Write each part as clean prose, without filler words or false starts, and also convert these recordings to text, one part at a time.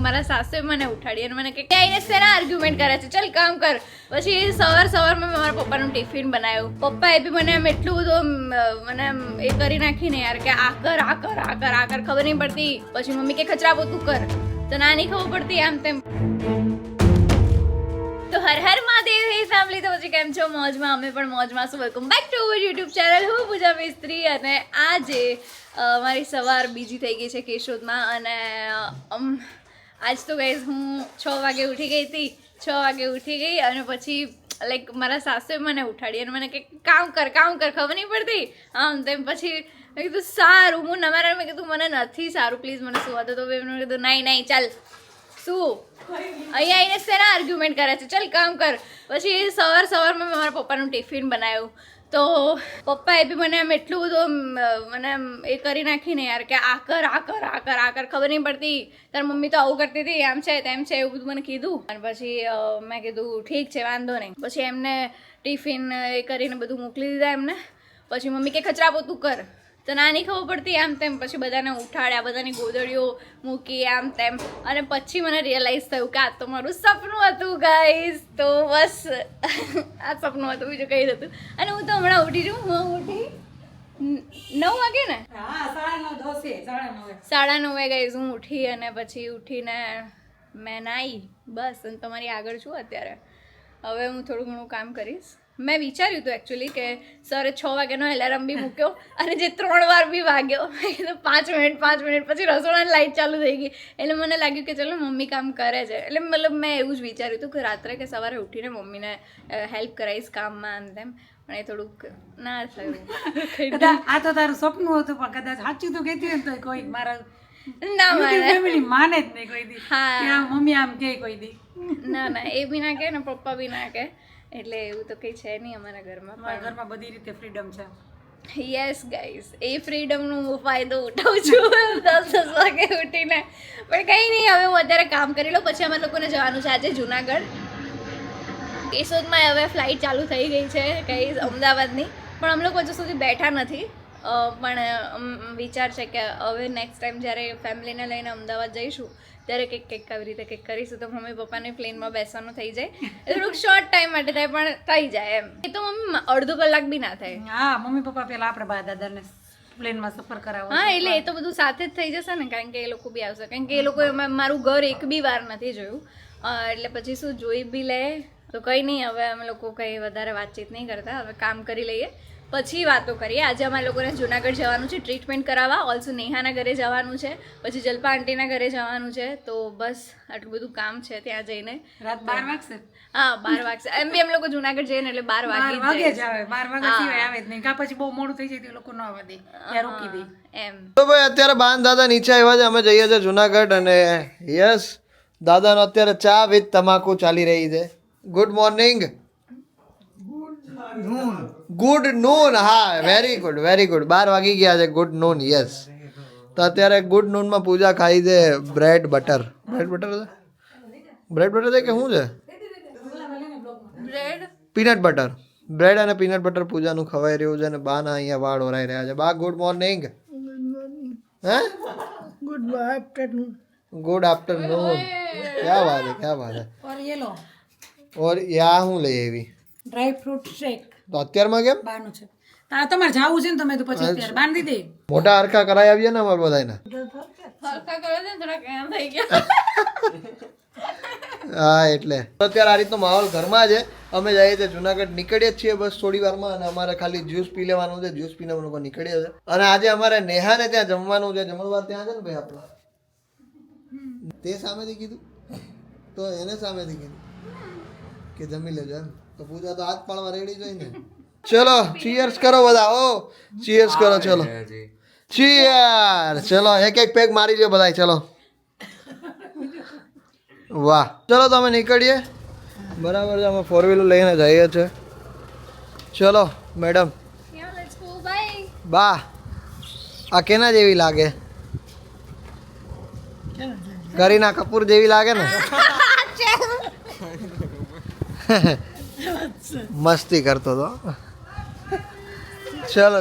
મારા સાસુએ મને ઉઠાડી અને મને કે આઈને શેના આર્ગ્યુમેન્ટ કરે છે, ચલ કામ કર. પછી સવારમાં મારા પપ્પાનું ટિફિન બનાવ્યું. પપ્પાએ બી મને આમ એટલું બધું મને એ કરી નાખીને યાર કે આ કર ખબર નહીં પડતી. પછી મમ્મી કે ખચરા પોતું કર, તો ના નહીં ખબર પડતી આમ તેમ. તો હર હર મહાદેવ હે ફેમિલી. તો પછી કેમ છો? મોજમાં? અમે પણ મોજમાં છું. Welcome back to our YouTube channel. હું પૂજા મિસ્ત્રી. અને આજે મારી સવાર બીજી થઈ ગઈ છે કેશોદમાં. અને આજ તો ગાઈઝ હું 6 વાગે ઉઠી ગઈ હતી. 6 વાગે ઉઠી ગઈ અને પછી લાઈક મારા સાસુએ મને ઉઠાડી અને મને કે કામ કર ખબર નહીં પડતી આમ તેમ. પછી મેં કીધું સારું, હું નવારા મેં કીધું મને નથી સારું, પ્લીઝ મને સુવા દો. તો મેં કીધું નહીં ચાલ શું અહીંયા આવીને શેના આર્ગ્યુમેન્ટ કરે છે, ચલ કામ કર. પછી સવારમાં મારા પપ્પાનું ટિફિન બનાવ્યું. તો પપ્પાએ બી મને આમ એટલું બધું મને એ કરી નાખીને યાર કે આ કર ખબર નહીં પડતી, તાર મમ્મી તો આવું કરતી હતી, આમ છે તેમ છે, એવું બધું મને કીધું. અને પછી મેં કીધું ઠીક છે વાંધો નહીં. પછી એમને ટિફિન એ કરીને બધું મોકલી દીધા એમને. પછી મમ્મી કે ખચરા પોતું કર, તો ના નહીં ખબર પડતી આમ તેમ. પછી બધાને ઉઠાડ્યા, બધાની ગોદડીઓ મૂકી આમ તેમ. અને પછી મને રિયલાઇઝ થયું કે આ તો મારું સપનું હતું ગાઈઝ. તો બસ આ સપનું હતું, બીજું કંઈ નહોતું. અને હું તો હમણાં ઉઠી છું. હું ઉઠી 9 વાગે ને, 9:30 ગાઈઝ હું ઉઠી. અને પછી ઉઠીને મેં નાહી બસ. અને તમારી આગળ છું અત્યારે. હવે હું થોડું ઘણું કામ કરીશ. મેં વિચાર્યું હતું એકચ્યુઅલી કે સરે 6 વાગ્યાનો એલાર્મ બી મૂક્યો અને જે 3 વાર બી વાગ્યો. મેં કીધું 5 મિનિટ પછી રસોડાની લાઇટ ચાલુ થઈ ગઈ. એટલે મને લાગ્યું કે ચલો મમ્મી કામ કરે છે. એટલે મતલબ મેં એવું જ વિચાર્યું હતું કે રાત્રે કે સવારે ઉઠીને મમ્મીને હેલ્પ કરાવીશ કામમાં આમ તેમ. પણ એ થોડુંક ના થયું. આ તો તારું સપનું હતું, પણ કદાચ સાચું તો કહેતી હોય તો કોઈ મારા ના ફેમિલી માને જ નહીં કોઈ દી. હા મમ્મી આમ કે કોઈ દી ના એ બી ના કહે ને પપ્પા બી ના કહે. એટલે એવું તો કંઈ છે નહીં અમારા ઘરમાં. ઘરમાં બધી રીતે ફ્રીડમ છે. યસ ગાઈઝ, એ ફ્રીડમનો હું ફાયદો ઉઠાવું છું 10 વાગે ઉઠીને. પણ કંઈ નહીં, હવે હું અત્યારે કામ કરી લઉં. પછી અમે લોકોને જવાનું છે આજે જુનાગઢ. કેશોદમાં હવે ફ્લાઇટ ચાલુ થઈ ગઈ છે કંઈ અમદાવાદની, પણ અમે લોકો હજુ સુધી બેઠા નથી. પણ વિચાર છે કે હવે નેક્સ્ટ ટાઈમ જ્યારે ફેમિલીને લઈને અમદાવાદ જઈશું ત્યારે કંઈક આવી રીતે કંઈક કરીશું. તો મમ્મી પપ્પાને પ્લેનમાં બેસવાનું થઈ જાય. થોડુંક શોર્ટ ટાઈમ માટે થાય પણ થઈ જાય એમ. એ તો મમ્મી અડધો કલાક બી ના થાય. હા, મમ્મી પપ્પા પેલા આપણે બા દાદાને પ્લેનમાં સફર કરાવો. હા, એટલે એ તો બધું સાથે જ થઈ જશે ને, કારણ કે એ લોકો બી આવશે. કારણ કે એ લોકો મારું ઘર એક બી વાર નથી જોયું. એટલે પછી શું જોઈ બી લે. તો કંઈ નહીં, હવે અમે લોકો કંઈ વધારે વાતચીત નહીં કરતા. હવે કામ કરી લઈએ પછી વાતો કરીએ. આજે અમારે લોકોને જુનાગઢ જવાનું છે ટ્રીટમેન્ટ કરાવવા. ઓલ્સો નેહાના ઘરે જવાનું છે, પછી જલ્પા આંટીના ઘરે જવાનું છે. તો બસ આટલું બધું કામ છે ત્યાં જઈને. રાત 12 વાગશે. હા 12 વાગશે. એમ બી એમ લોકો જુનાગઢ જઈએ ને એટલે 12 વાગે જ આવે. 12 વાગ્યા સિવાય આવે જ નહીં. કાં પછી બહુ મોડું થઈ જાય તો એ લોકો ન આવવા દે, ત્યાં રોકી દે એમ. તો ભાઈ અત્યારે બાન દાદા નીચે આવ્યા છે, અમે જઈએ છીએ જુનાગઢ. અને યસ, દાદાનો અત્યારે ચા વિથ તમાકુ ચાલી રહી છે. Good morning. Good noon. હા, વેરી ગુડ 12 વાગી ગયા છે. Good noon. યસ. તો અત્યારે ગુડ નૂનમાં પૂજા ખાઈ છે બ્રેડ બટર છે કે શું છે? Peanut butter. બ્રેડ અને પીનટ બટર પૂજાનું ખવાઈ રહ્યું છે. અને બા ના અહીંયા વાળ ઓરાઈ રહ્યા છે. બા ગુડ મોર્નિંગ. હે ગુડ આફ્ટરનૂન. ક્યાં વાત है. ઓર ये લો, ઓર યા હું લઈ આવી ડ્રાય ફ્રૂટ શેક. તો અત્યારમાં કેમ બારનું છે. તમારે જાવું છે ને, તમે તો પછી અત્યારે બાંધી દે. મોટા હરખા કરાઈ આવીએ ને અમારે બધાને. હા, એટલે અત્યારે આ રીતનો માહોલ ઘરમાં છે. અમે જઈએ છીએ જુનાગઢ, નીકળીએ છીએ બસ થોડી વારમાં. અને અમારે ખાલી જ્યુસ પી લેવાનું છે. જ્યુસ પીને અમે લોકો નીકળીએ છીએ. અને આજે અમારે નેહાને ત્યાં જમવાનું છે. જમણવાર ત્યાં છે ને ભાઈ આપણા. તે સામેથી કીધું તો એને સામેથી કીધું કે જમી લેજો એમ. તો પૂજા તો હાથ પાડવા રેડી જોઈ ને. ચલો ચીયર્સ કરો બધા. ઓ ચીયર્સ કરો. ચલો ચીયર્સ. ચલો એક પેગ મારી લ્યો બધા. ચલો વાહ. ચલો તો અમે નીકળીએ. બરાબર છે, અમે 4 વ્હીલર લઈને જઈએ છીએ. ચલો મેડમ. બા આ કેના જેવી લાગે? કરીના કપૂર જેવી લાગે ને. મસ્તી કરતો હતો.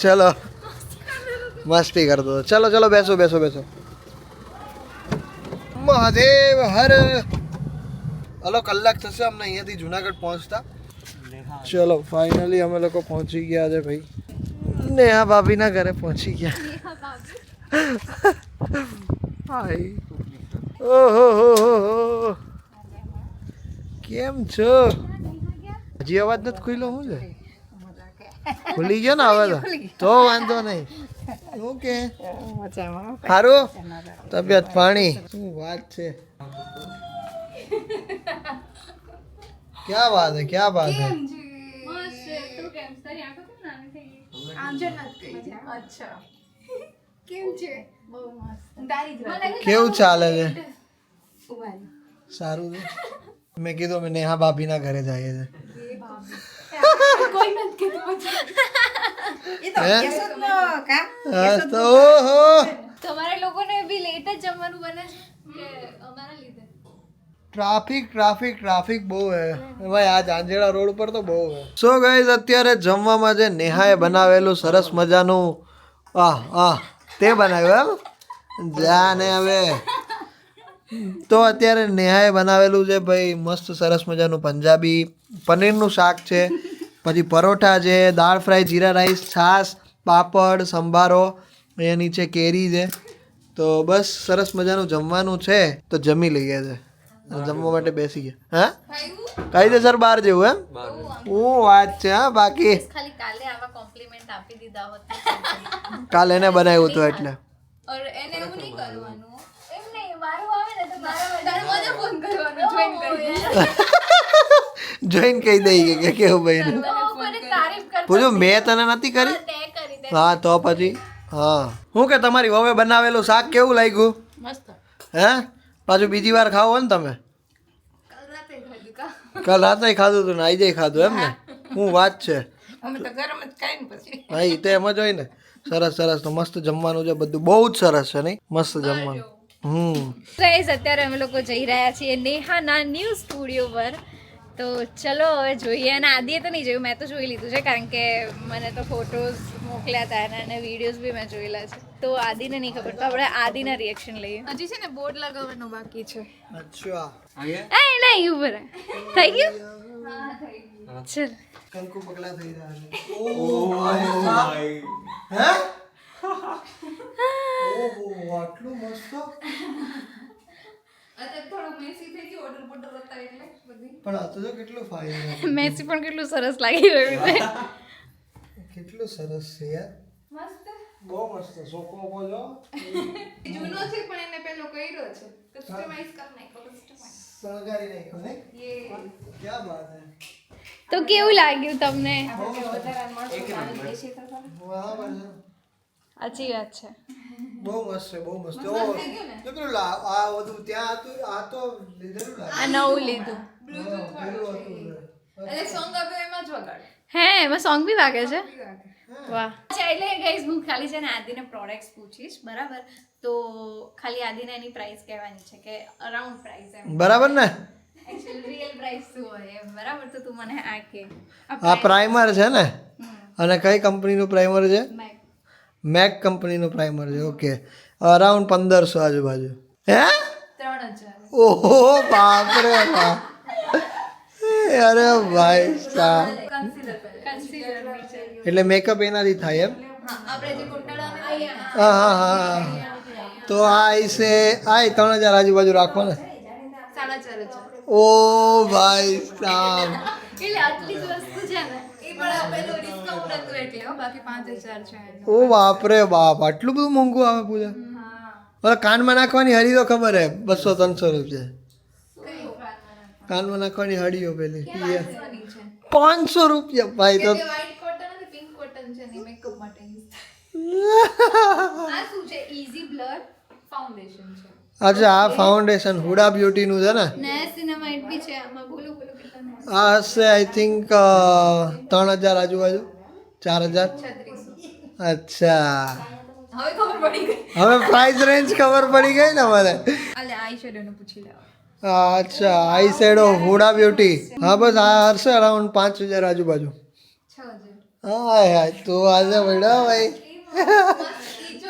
ચલો મસ્તી કરતો હતો. ચલો બેસો. મહાદેવ હર. હલો, કલાક થશે અમને અહીંયાથી જુનાગઢ પહોંચતા. ચલો ફાઇનલી અમે લોકો પહોંચી ગયા છે ભાઈ. નેહા ભાભીના ઘરે પહોંચી ગયા. હાય. ઓહો હો હો. કેમ છો? હજી અવાજ નથી ખુલ્લો. શું છે? ખુલી ગયો ને અવાજ? તો વાંધો નહીં. ઓકે, સારું. તબિયત પાણી શું વાત છે? क्या बात है, क्या बात है. કેવું ચાલે છે? સારું છે. મેં કીધું અમે નેહા ભાભીના ઘરે જઈએ છે. તમારે લોકોને બી લેટ જ જમવાનું બને છે કે અમારા લીધે? ટ્રાફિક બહુ હે ભાઈ. આ ઝાંઝેડા રોડ ઉપર તો બહુ હે. સો ગાઈઝ, અત્યારે જમવામાં જે નેહાએ બનાવેલું સરસ મજાનું તે બનાવ્યું એમ જાને. હવે તો અત્યારે નેહાએ બનાવેલું છે ભાઈ મસ્ત સરસ મજાનું પંજાબી પનીરનું શાક છે, પછી પરોઠા છે, દાળ ફ્રાય, જીરા રાઈસ, છાશ, પાપડ, સંભારો, એ નીચે કેરી છે. તો બસ સરસ મજાનું જમવાનું છે, તો જમી લઈએ છે. જમવા માટે બેસી ગયા. હા, કાયદેસર બહાર જેવું એમ? હું વાત છે. હા, બાકી ખાલી કાલે આવા કોમ્પ્લિમેન્ટ આપી દીધા હોત. કાલે એને બનાવ્યું હતું એટલે. ઓર એને એવું નહીં કરવાનું. એમ નહીં, મારું આવે ને તો મારા મને ફોન કરવાનો, જોઈન કરી. જોઈન કહી દઈ કે કેવું ભાઈ ને તારીફ કર. પૂછું મેં તને નથી કરી? તે કરી દે. હા તો પછી હા. હું કે તમારી વવે બનાવેલું શાક કેવું લાગ્યું? મસ્ત. હે? પાછું બીજી વાર ખાવો ને તમે? કાલ રાતે ખાધું હતું ને આજે ખાધું એમ ને? શું વાત છે? હા, એ તો એમ જ હોય ને. સરસ સરસ. તો મસ્ત જમવાનું છે બધું, બહુ જ સરસ છે નહીં? મસ્ત જમવાનું. ગાઈસ, અત્યારે અમે લોકો જઈ રહ્યા છીએ નેહાના ન્યૂ સ્ટુડિયો પર. તો ચલો હવે જોઈએ. અને આદિએ તો નહીં જોયું, મેં તો જોઈ લીધું છે કારણ કે મને તો ફોટોઝ મોકલ્યા હતા અને વિડીયોઝ બી મેં જોયેલા છે. તો આદિને નહીં ખબર, તો આપણે આદિના રિએક્શન લઈએ. હજી છે ને બોર્ડ લગાવવાનું બાકી છે. અચ્છા, નહીં ઉપર થઈ ગયું. ચલ, કંકુ પગલા થઈ રહ્યા છે. ઓહ ભાઈ, હે? ઓહો, આટલું મસ્ત. પણ આ તો જો કેટલું ફાઇન. મેસી પણ કેટલું સરસ લાગી રહ્યું છે. કેટલું સરસ છે યાર. મસ્ત. બહુ મસ્ત. સોકો બોલો. જૂનો છે પણ એને પેલો કર્યો છે. કસ્ટમાઇઝ કરી નાખ્યો. સળગારી નાખ્યો ને? ક્યાં વાત હે. તો કેવું લાગ્યું તમને? સાચી વાત છે. બહુ મસ્ત છે, બહુ મસ્ત. ઓ કેટલું આ બધું ત્યાં હતું, આ તો લીધેલું લાગે. આ નવું લીધું. એટલે સોંગ આવે એમાં જ વગાડે. હે, એમાં સોંગ બી વાગે છે? વાહ. અચ્છા, એટલે ગાઈઝ હું ખાલી છે ને આદિને પ્રોડક્ટ્સ પૂછીશ, બરાબર? તો ખાલી આદિને એની પ્રાઇસ કહેવાની છે કે અરાઉન્ડ પ્રાઇસ એમ. બરાબર ને? એક્ચ્યુઅલી રિયલ પ્રાઇસ શું હોય એમ, બરાબર? તો તું મને આ કે. આ પ્રાઇમર છે ને? અને કઈ કંપનીનું પ્રાઇમર છે? મેક. મેક કંપનીનું પ્રાઇમર છે. ઓકે, અરાઉન્ડ 1500 આજુબાજુ. હે? 3000. ઓહો બાપરે બાપ. અરે ભાઈ સાહેબ. એટલે મેકઅપ એનાથી થાય એમ? આપણે જે કોટડાને હા હા હા. તો આ છે આ 3000 આજુબાજુ રાખો ને. 4500. ઓ ભાઈ સાહેબ. એટલે આટલી જ વસ્તુ છે ને, એ પણ પેલું ડિસ્કાઉન્ટ હતું એટલે બાકી 5000 છે. ઓ બાપરે બાપ, આટલું બધું મોંઘું આવે પૂજા? હવે કાનમાં નાખવાની હળી તો ખબર હે 200-300 રૂપિયા. કાનમાં નાખવાની હળીઓ પેલી 500 રૂપિયા ભાઈ. તો વ્હાઈટ કોટન અને પિંક કોટન છે ને મેકઅપ માટે. આ શું છે? ઈઝી બ્લર ફાઉન્ડેશન છે. અચ્છા, આ ફાઉન્ડેશન હુડા બ્યુટીનું છે ને? નાઇસિનામાઇડ બી છે આમાં. બોલો કેટલાનું? આ હશે આઈ થિંક 3000 આજુબાજુ, 4000. અચ્છા, હવે ખબર પડી ગઈ. હવે પ્રાઇસ રેન્જ ખબર પડી ગઈ ને મને. અલે આઈ શેડો નું પૂછી લેવા. અચ્છા, આઈ શેડો હુડા બ્યુટી. હા, બસ આ હશે અરાઉન્ડ 5000 આજુબાજુ. 6000. હા યાર, તો આજે મળ્યા ભાઈ.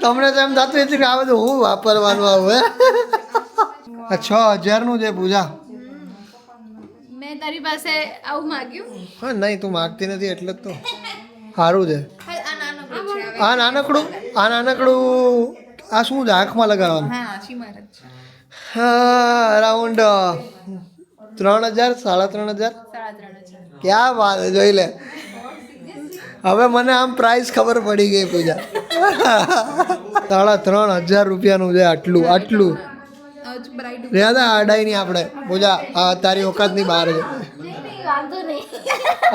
તમને તો એમ થતું હતું કે આ બધું હું વાપરવાનું આવું હે. આ 6000 નું છે પૂજા. મેં તારી પાસે આવું માંગ્યું. હા નહીં તું માગતી નથી એટલે જ તો સારું છે. આ નાનકડું છે હવે. આ નાનકડું આ શું છે આંખમાં લગાવવાનું? હા શિમાર જ છે. હા અરાઉન્ડ 3000 3500. 3.5 ક્યાં વાત છે, જોઈ લે. હવે મને આમ પ્રાઇસ ખબર પડી ગઈ પૂજા. 3500 રૂપિયાનું છે આટલું. બ્રાઇડ રહ્યા અડાઈ નહીં આપણે પૂજા. આ તારી ઓકાતની બહાર છે. નહીં વાંધો નહીં.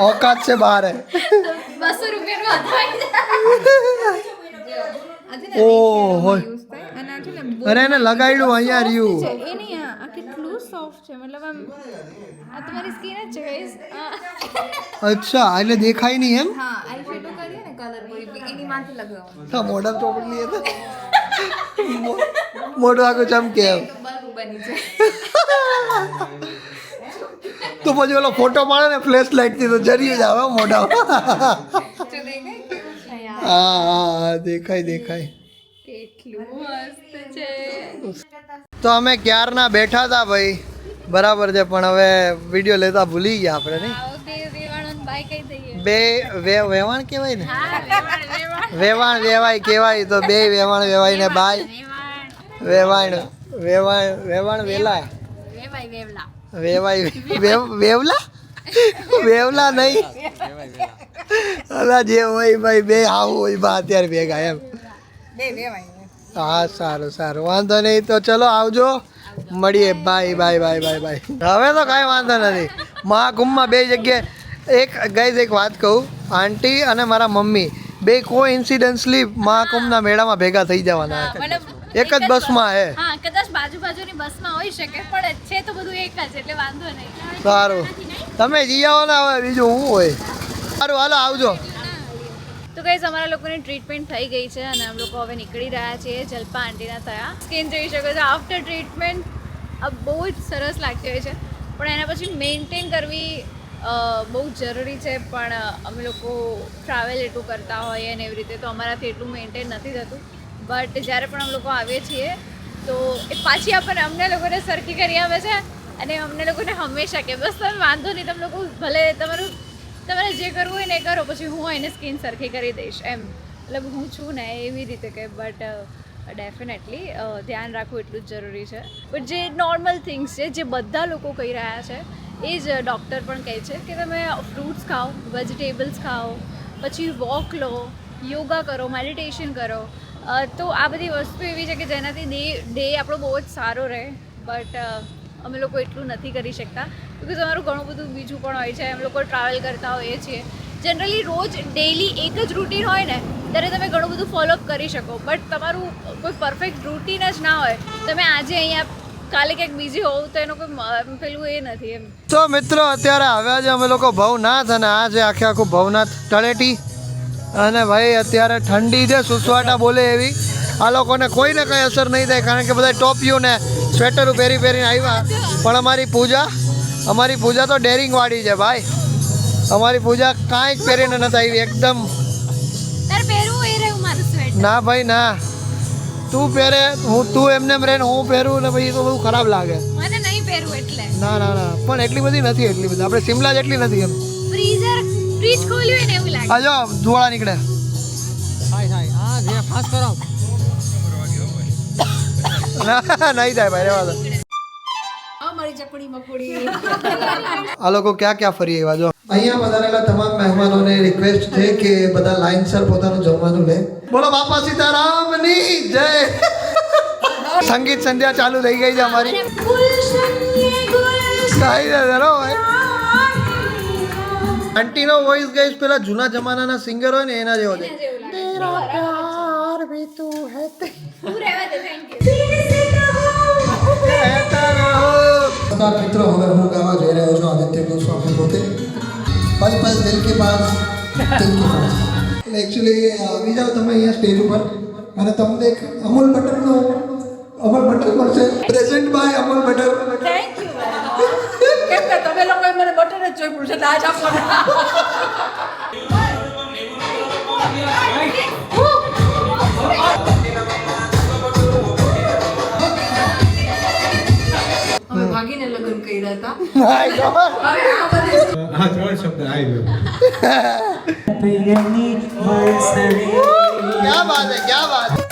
औकात से बाहर है. 200 રૂપિયાનું હતું. ઓહો યુઝ થાય અને આ છે ને અરે એને લગાડ્યું અહીંયા રહ્યું. એ નહીં આ કેટલું સોફ્ટ છે મતલબ આમ આ તમારી સ્કિન જ છે ગાઈસ. અચ્છા એટલે દેખાય નહીં એમ. હા આઈ શેડો કરીએ ને કલર કોઈ એની માથે લગાવવાનું તો મોઢા ચોપડી લઈએ તો મોઢું આખું ચમકે એમ. બલ્બ બની જાય. તો પછી ઓલો ફોટો પાડે ને ફ્લેશ લાઇટ થી તો જરી જ આવે મોઢા. જો દેખાય કેવું છે યાર. હા દેખાય. કેટલું મસ્ત છે. તો અમે ક્યારના બેઠા હતા ભાઈ બરાબર છે પણ હવે વિડીયો લેતા ભૂલી ગયા આપણે નહીં. આવો તે વેવાણોને બાય કહી દઈએ. બે વેવાણ કહેવાય ને. હા વેવાણ વેવાણ કહેવાય તો બે વેવાણ વેવાય ને બાય વેવાણ વેલા વેવાય વેવલા નહીં અલા જે હોય ભાઈ બે આવું હોય બા અત્યારે ભેગા એમ. બે વેવાય હા સારું વાંધો નહીં તો ચલો આવજો મળીએ બાય. હવે તો કાંઈ વાંધો નથી. મહાકુંભમાં બે જગ્યાએ એક વાત કહું આંટી અને મારા મમ્મી બે કોઇન્સિડન્સલી મહાકુંભના મેળામાં ભેગા થઈ જવાના મતલબ એક જ બસમાં હે. હા કદાચ બાજુની બસમાં હોઈ શકે પણ છે તો બધું એક જ એટલે વાંધો નહીં. સારું તમે જઈ આવો ને હવે બીજું શું હોય. સારું હાલો આવજો. તો ગાઈસ અમારા લોકોની ટ્રીટમેન્ટ થઈ ગઈ છે અને અમે લોકો હવે નીકળી રહ્યા છીએ જલપા આંટીના થયા. સ્કિન જોઈ શકો છો આફ્ટર ટ્રીટમેન્ટ બહુ જ સરસ લાગતી હોય છે પણ એના પછી મેન્ટેન કરવી બહુ જરૂરી છે પણ અમે લોકો ટ્રાવેલ એટલું કરતા હોઈએ ને એવી રીતે તો અમારાથી એટલું મેન્ટેન નથી થતું બટ જ્યારે પણ અમે લોકો આવીએ છીએ તો એ પાછી આપણને અમને લોકોને સરખી કરી આવે છે અને અમને લોકોને હંમેશા કે બસ તમે વાંધો નહીં તમે લોકો ભલે તમારે જે કરવું હોય ને એ કરો પછી હું એને સ્કિન સરખી કરી દઈશ એમ મતલબ હું છું ને એવી રીતે કે બટ ડેફિનેટલી ધ્યાન રાખવું એટલું જ જરૂરી છે બટ જે નોર્મલ થિંગ્સ છે જે બધા લોકો કહી રહ્યા છે એ જ ડૉક્ટર પણ કહે છે કે તમે ફ્રૂટ્સ ખાઓ વેજીટેબલ્સ ખાઓ પછી વોક લો યોગા કરો મેડિટેશન કરો તો આ બધી વસ્તુ એવી છે કે જેનાથી ડે આપણો બહુ જ સારો રહે બટ અમે લોકો એટલું નથી કરી શકતા બિકોઝ અમારું ઘણું બધું બીજું પણ હોય છે અમે લોકો ટ્રાવેલ કરતા હોઈએ છીએ જનરલી રોજ ડેલી એક જ રૂટીન હોય ને ત્યારે તમે ઘણું બધું ફોલોઅપ કરી શકો બટ તમારું કોઈ પરફેક્ટ રૂટીન જ ના હોય તમે આજે અહીંયા કાલે ક્યાંક બીજી હોવ તો એનો કોઈ પેલું એ નથી એમ. તો મિત્રો અત્યારે આવ્યા છે અમે લોકો ભવનાથ અને આ છે આખું ભવનાથ તળેટી અને ભાઈ અત્યારે ઠંડી છે સુસવાટા બોલે એવી આ લોકોને કોઈને કંઈ અસર નહીં થાય કારણ કે બધા ટોપિયું ને સ્વેટરો પહેરીને આવ્યા પણ અમારી પૂજા તો ડેરિંગવાળી છે ભાઈ. અમારી પૂજા કાંઈ જ પહેરીને નથી આવી એકદમ. તારે પહેરવું એ રહ્યું મારું સ્વેટર. ના ભાઈ ના તું પહેરે તું એમને રહે ને હું પહેરું ને પછી તો બહુ ખરાબ લાગે. મને નહીં પહેરવું એટલે. ના પણ એટલી બધી નથી આપણે શિમલા જેટલી નથી એમ. ફ્રીજ ખોલ્યું હોય ને એવું લાગે. આ જો ધુવાળા નીકળે. નહીં થાય ભાઈ રહેવા દો. અમારી ચકડી મકોડી આ લોકો ક્યાં ફરી આવ્યા જો. અહીંયા પધારેલા તમામ મહેમાનોને રિક્વેસ્ટ છે કે બધા લાઈનસર પોતાનું જમવાનું લે. બોલો બાપા સીતારામની જય. સંગીત સંધ્યા ચાલુ થઈ ગઈ છે અમારી. આંટીનો વોઇસ ગાઈસ પેલા જૂના જમાનાના સિંગર હોય ને એના જેવો છે. નમસ્કાર મિત્રો હવે હું ગાવા જઈ રહ્યો છું આદિત્ય ગોસ્વામી પોતે પલ પલ દિલ કે પાસ દિલ કે પાસ. એટલે એકચ્યુઅલી આવી જાઓ તમે અહીંયા સ્ટેજ ઉપર અને તમને એક અમૂલ બટર મળશે present by Amul butter. Thank you કેમ કે તમે લોકોએ મને બટર જ જોઈ પડશે આજ આપો. મમ્મીને લગ્ન કર્યા હતા. My God. હવે આ બધે હા 3 શબ્દ આવી ગયો क्या बात है क्या बात है